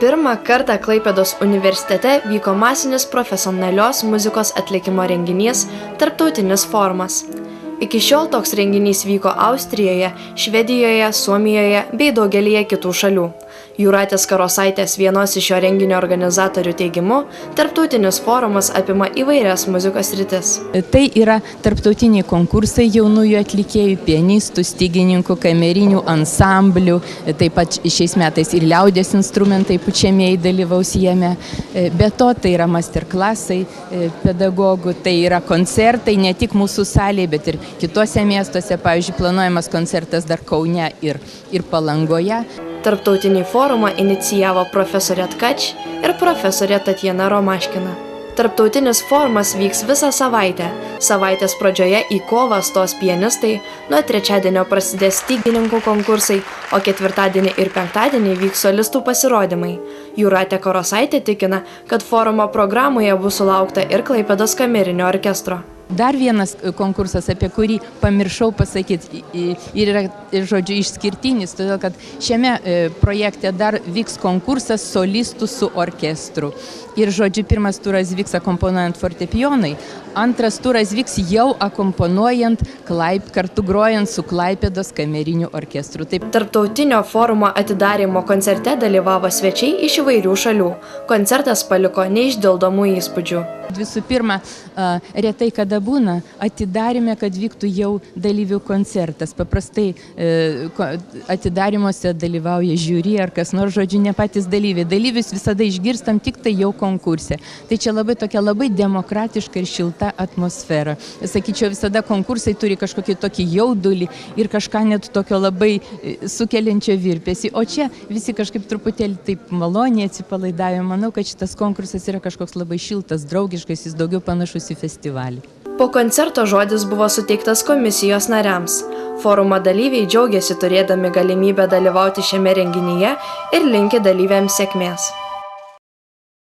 Pirmą kartą Klaipėdos universitete vyko masinis profesionalios muzikos atlikimo renginys Tarptautinis forumas. Iki šiol toks renginys vyko Austrijoje, Švedijoje, Suomijoje bei daugelyje kitų šalių. Jūratės Karosaitės, vienos iš šio renginio organizatorių teigimu, Tarptautinis forumas apima įvairias muzikos sritis. Tai yra tarptautiniai konkursai jaunųjų atlikėjų, pianistų, stygininkų, kamerinių ansamblių, taip pat šiais metais ir liaudies instrumentai pučiamieji dalyvaus jame. Be to, tai yra masterklasai pedagogų, tai yra koncertai ne tik mūsų salėje, bet ir kitose miestuose, pavyzdžiui, planuojamas koncertas dar Kaune ir Palangoje. Tarptautinį forumą inicijavo profesorė Tkač ir profesorė Tatjana Romaškina. Tarptautinis forumas vyks visą savaitę. Savaitės pradžioje į kovą stos pianistai, nuo trečiadienio prasidės stygininkų konkursai, o ketvirtadienį ir penktadienį vyks solistų pasirodymai. Jūratė Karosaitė tikina, kad forumo programoje bus sulaukta ir Klaipėdos kamerinio orkestro. Dar vienas konkursas, apie kurį pamiršau pasakyti, ir yra, žodžiu, išskirtinis, todėl kad šiame projekte dar vyks konkursas solistų su orkestru. Ir, žodžiu, pirmas turas vyks akomponuojant fortepijonui, antras turas vyks jau akomponuojant, kartu grojant su Klaipėdos kameriniu orkestru. Taip. Tarptautinio forumo atidarymo koncerte dalyvavo svečiai iš įvairių šalių. Koncertas paliko neišdildomų įspūdžių. Visų pirma, retai kada būna atidaryme, kad vyktų jau dalyvių koncertas. Paprastai atidarymuose dalyvauja žiūri ar kas nors, žodžiu, ne patys dalyviai. Dalyvius visada išgirstam tik tai jau konkurse. Tai čia tokia labai demokratiška ir šilta atmosfera. Sakyčiau, visada konkursai turi kažkokį tokį jaudulį ir kažką net tokio labai sukeliančio virpesį. O čia visi kažkaip truputėlį taip maloniai atsipalaidavę. Manau, kad šitas konkursas yra kažkoks labai šiltas, draugiškas, jis daugiau panašus į festivalį. Po koncerto žodis buvo suteiktas komisijos nariams. Forumo dalyviai džiaugiasi turėdami galimybę dalyvauti šiame renginyje ir linki dalyviams sėkmės.